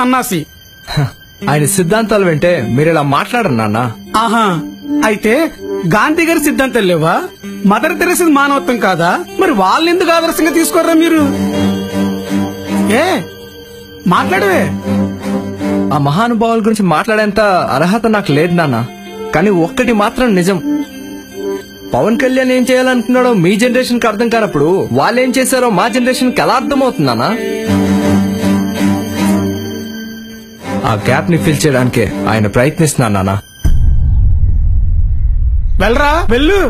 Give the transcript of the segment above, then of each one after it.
సన్నాసి. ఆయన సిద్ధాంతాలు వింటే మీరు ఇలా మాట్లాడరు నాన్న. ఆహా, అయితే గాంధీ గారి సిద్ధాంతాలు లేవా? మదర్ తెరెసా మానవత్వం కాదా? మరి వాళ్ళు ఎందుకు ఆదర్శంగా తీసుకోర్రా మీరు? ఏ మాట్లాడవే? ఆ మహానుభావుల గురించి మాట్లాడేంత అర్హత నాకు లేదు నాన్న. కానీ ఒక్కటి మాత్రం నిజం, పవన్ కళ్యాణ్ ఏం చేయాలనుకున్నాడో మీ జనరేషన్ కి అర్థం కానప్పుడు వాళ్ళు ఏం చేశారో మా జనరేషన్ కి ఎలా అర్థం అవుతుందన్నా? ఆ గ్యాప్ ని ఫిల్ చేయడానికే ఆయన ప్రయత్నిస్తున్నాను నాన్న. వెళ్ళరా వెళ్ళు.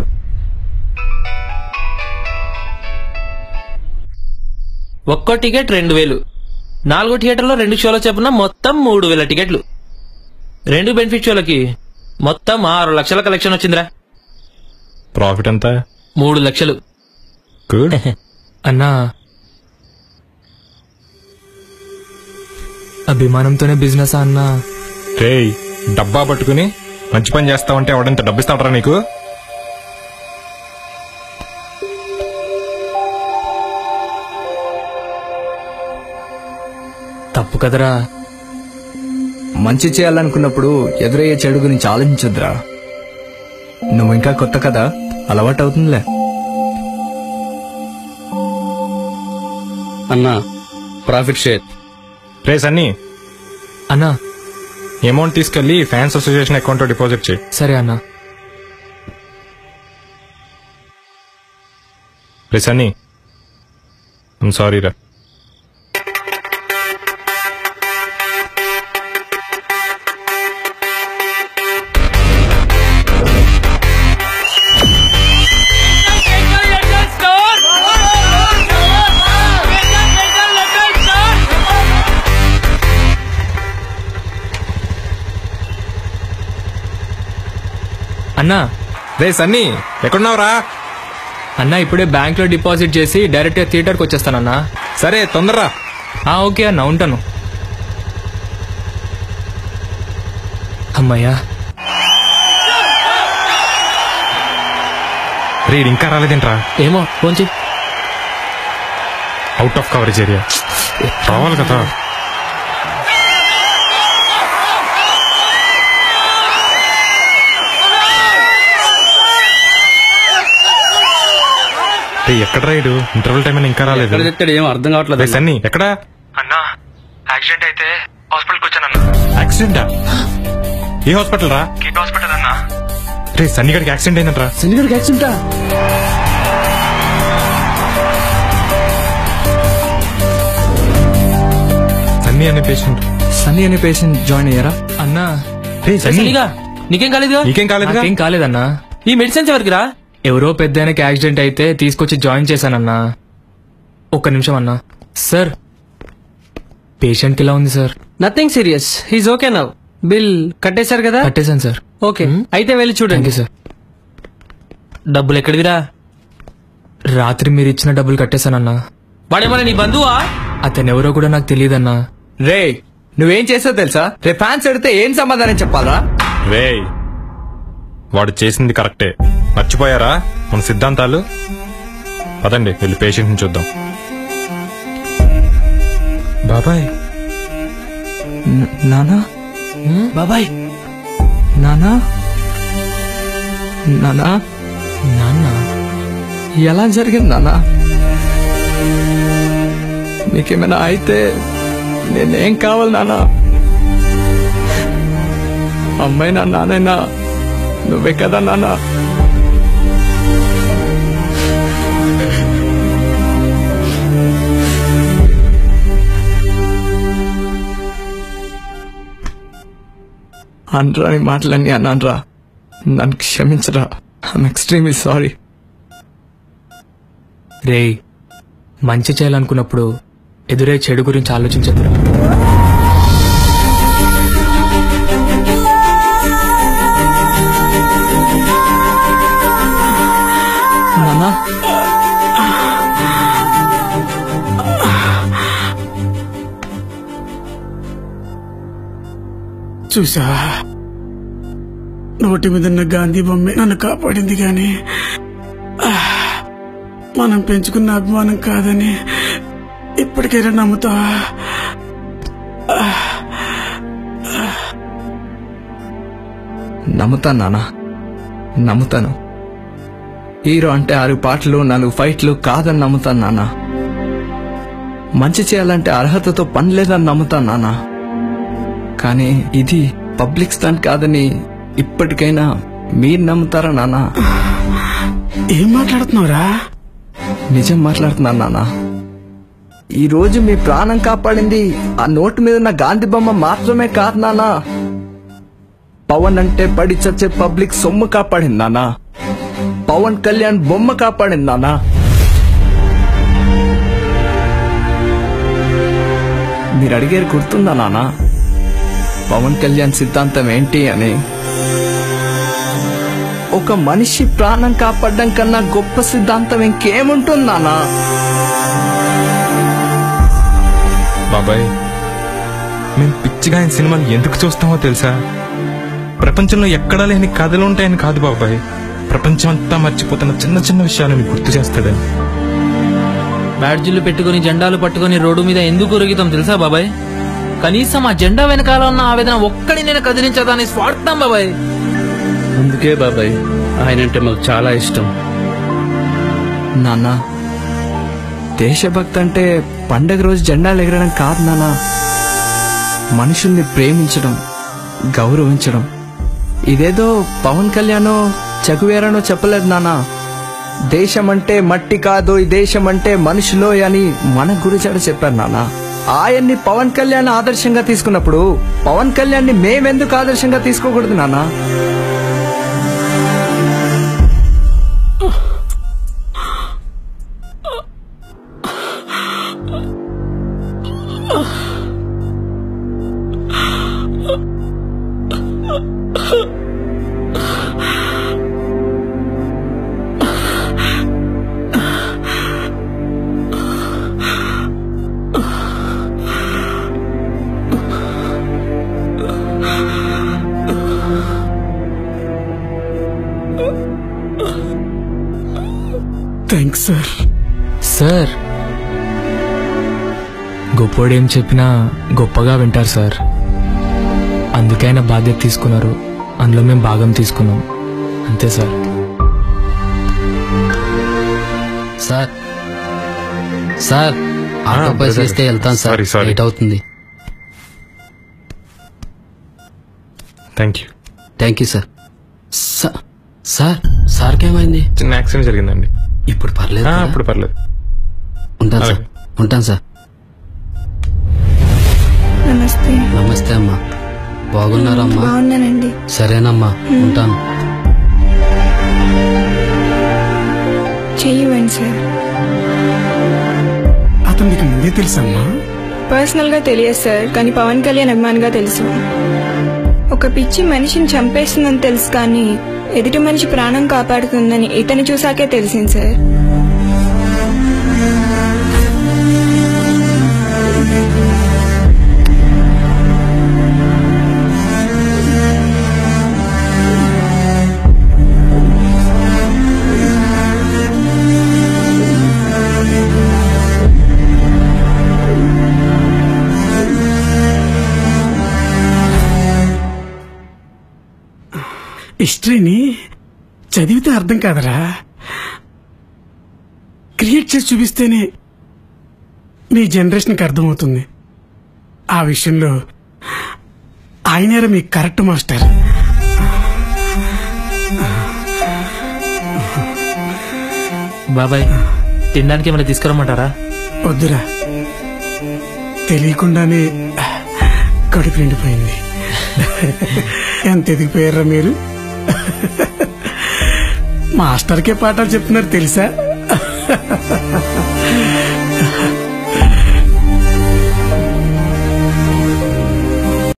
ఒక్కో టికెట్ 2000, 4 థియేటర్లో 2 షోల చెప్పున మొత్తం 3000 టికెట్లు. 2 బెనిఫిట్ షోలకి మొత్తం 6 లక్షల కలెక్షన్ వచ్చిందిరా. ప్రాఫిట్ ఎంత? 3 లక్షలు. గుడ్. అన్నా, అభిమానంతోనే బిజినెస్ అన్నా. రేయ్, డబ్బా పట్టుకుని మంచి పని చేస్తావంటే ఎవడంత డబ్బిస్తాడరా నీకు? తప్పు కదరా. మంచి చేయాలనుకున్నప్పుడు ఎదురయ్యే చెడు గురించి ఆలోచించొద్దురా. నువ్వు ఇంకా కొత్త కదా, అలవాటు అవుతుందిలే. అన్నా, ప్రాఫిట్ షేర్. రే సన్నీ, అన్నా అమౌంట్ తీసుకెళ్లి ఫ్యాన్స్ అసోసియేషన్ అకౌంట్ లో డిపాజిట్ చేయి. సరే అన్నా. రే సన్నీ, ఐమ్ సారీ రా. అన్నా. రే సన్నీ, ఎక్కడున్నావురా? అన్నా, ఇప్పుడే బ్యాంక్ లో డిపాజిట్ చేసి డైరెక్ట్ గా థియేటర్ కి వచ్చేస్తానన్నా. సరే, తొందరరా. ఓకే అన్నా, ఉంటాను. అమ్మయ్యా. రే, ఇంకా రాలేదేంట్రా? ఏమో కొంచెం అవుట్ ఆఫ్ కవరేజ్ ఏరియా రావాలి కదా. ఎక్కడ రైడు? ఇంటర్వల్ టైం ఇంకా రాలేదు. ఏం అర్థం కావట్లేదు. సన్నీ ఎక్కడా? అన్నా, యాక్సిడెంట్ అయితే హాస్పిటల్కి వచ్చానన్నా. యాక్సిడెంటా? ఏ హాస్పిటల్ రా? కిడ్ హాస్పిటల్ అన్నా. రే, సన్నీ గడికి యాక్సిడెంట్ అయిందంట్రా. సన్నీ గారికి యాక్సిడెంటా? సన్నీ అనే పేషెంట్ జాయిన్ అయ్యారా? అన్నా, సన్నీగా నీకేం కాలేదుగా? నీకేం కాలేదుగా? ఏం కాలేదన్నా. ఈ మెడిసిన్స్ ఎవరికి రా? ఎవరో పెద్ద ఆయనకి యాక్సిడెంట్ అయితే తీసుకొచ్చి జాయిన్ చేశానన్నా. ఒక్క నిమిషం అన్నా. సార్, పేషెంట్ కి ఎలా ఉంది sir? Nothing serious, he's okay now. Bill కట్టేశారు కదా? కట్టేశాను సార్. ఓకే, అయితే వెళ్ళి చూడండి. సార్. డబ్బులు ఎక్కడివిరా? రాత్రి మీరు ఇచ్చిన డబ్బులు కట్టేశానన్నా. వాడేమన్నా నీ బంధువా? అతను ఎవరో కూడా నాకు తెలియదన్నా. రే, నువ్వేం చేసావు తెలుసా? రే, ఫ్యాన్స్ అడిగితే ఏం సమాధానం చెప్పాలా? రే, వాడు చేసింది కరెక్టే. మర్చిపోయారా మన సిద్ధాంతాలు? పదండి వెళ్ళి పేషెంట్ ని చూద్దాం. బాబాయ్. నానా? బాబాయ్. నానా? నానా? నాన్న, ఎలా జరిగింది నానా? మీకేమైనా అయితే నేనేం కావాలి నానా? అమ్మైనా నానైనా నువ్వే కదా నానా? అనరాని మాటలన్నీ అన్నానరా, నన్ను క్షమించరా. I'm extremely sorry. రే, మంచి చేయాలనుకున్నప్పుడు ఎదురే చెడు గురించి ఆలోచించదురా. నానా, చూసా, నోటి మీద గాంధీ బొమ్మే నన్ను కాపాడింది గాని మనం పెంచుకున్న అభిమానం కాదని ఇప్పటికైనా నమ్ముతావా? నమ్ముతాను నాన్న, నమ్ముతాను. హీరో అంటే 6 పాటలు 4 ఫైట్లు కాదని నమ్ముతాను నాన్న. మంచి చేయాలంటే అర్హతతో పని లేదని నమ్ముతాను నాన్న. కానీ ఇది పబ్లిక్ స్టంట్ కాదని ఇప్పటికైనా మీరు నమ్ముతారా నాన్న? ఏం మాట్లాడుతున్నావురా? నిజం మాట్లాడుతున్నాను నాన్న. ఈ రోజు మీ ప్రాణం కాపాడింది ఆ నోటు మీద ఉన్న గాంధీ బొమ్మ మాత్రమే కాదు నాన్న. పవన్ అంటే పడి చచ్చే పబ్లిక్ సొమ్ము కాపాడింది నాన్న. పవన్ కళ్యాణ్ బొమ్మ కాపాడింది నాన్న. మీరు అడిగేది గుర్తుందా నాన్న? పవన్ కళ్యాణ్ సిద్ధాంతం ఏంటి అని? ఒక మనిషి ప్రాణం కాపాడడం కన్నా గొప్ప సిద్ధాంతం ఇంకేముంటుంది నాన్న? బాబాయ్, మేము పిచ్చిగా ఆయన సినిమాలు ఎందుకు చూస్తామో తెలుసా? ప్రపంచంలో ఎక్కడా లేని కథలు ఉంటాయని కాదు బాబాయ్, ప్రపంచం అంతా మర్చిపోతున్న చిన్న చిన్న విషయాలను గుర్తు చేస్తాడని. బ్యాడ్జీలు పెట్టుకుని జెండాలు పట్టుకుని రోడ్డు మీద ఎందుకు ఉరుగుతాం తెలుసా బాబాయ్? కనీసం ఆ జెండా వెనకాల ఉన్న ఆవేదన ఒక్కడి నేను కదిలించదాన్ని స్వార్థం బాబాయ్. అందుకే బాబాయ్ ఆయనంటే మాకు చాలా ఇష్టం. నాన్న, దేశభక్తి అంటే పండగ రోజు జెండాలు ఎగరడం కాదు నాన్న. మనుషుల్ని ప్రేమించడం, గౌరవించడం. ఇదేదో పవన్ కళ్యాణ్ చగువేరానో చెప్పలేదు నాన్న. దేశం అంటే మట్టి కాదు, ఈ దేశం అంటే మనుషులో అని మన గురుజాడ చెప్పారు నాన్న. ఆయన్ని పవన్ కళ్యాణ్ ఆదర్శంగా తీసుకున్నప్పుడు పవన్ కళ్యాణ్ ని మేమెందుకు ఆదర్శంగా తీసుకోకూడదు నాన్న? Thanks sir. సార్, గొప్పోడేం చెప్పినా గొప్పగా వింటారు సార్. అందుకైనా బాధ్యత తీసుకున్నారు, అందులో మేము భాగం తీసుకున్నాం, అంతే సార్. సార్ సార్ ఆటో పైసలు ఇస్తే వెళ్తాను సార్, సారీ. లేట్ అవుతుంది. Thank you. Thank you sir. Sir సార్కేమైంది? చిన్న యాక్సిడెంట్ జరిగిందండి. ఇప్పుడు పర్లేదు కదా? ఇప్పుడు పర్లేదు. ఉంటాను సార్, ఉంటాను సార్. నమస్తే. నమస్తే అమ్మా, బాగున్నారా అమ్మా? బాగున్నానండి. సరేనమ్మా, ఉంటాను. చెయ్యండి సార్. అతను మీకు ముందే తెలుసమ్మా? పర్సనల్ గా తెలియదు సార్, కానీ పవన్ కళ్యాణ్ అభిమానిగా తెలుసు. ఒక పిచ్చి మనిషిని చంపేస్తుందని తెలుసు, కానీ ఎదుటి మనిషి ప్రాణం కాపాడుతుందని ఇతను చూసాకే తెలిసింది సార్. హిస్టరీని చదివితే అర్థం కాదరా, క్రియేట్ చేసి చూపిస్తేనే మీ జనరేషన్కి అర్థమవుతుంది. ఆ విషయంలో ఆయనేరా మీ కరెక్ట్ మాస్టర్. బాబాయ్, తినడానికి ఏమైనా తీసుకురమ్మంటారా? వద్దురా, తెలియకుండానే కడుపు నిండిపోయింది. ఎంత ఎదిగిపోయారా మీరు? మాస్టర్కే పాఠాలు చెప్తున్నారు తెలుసా?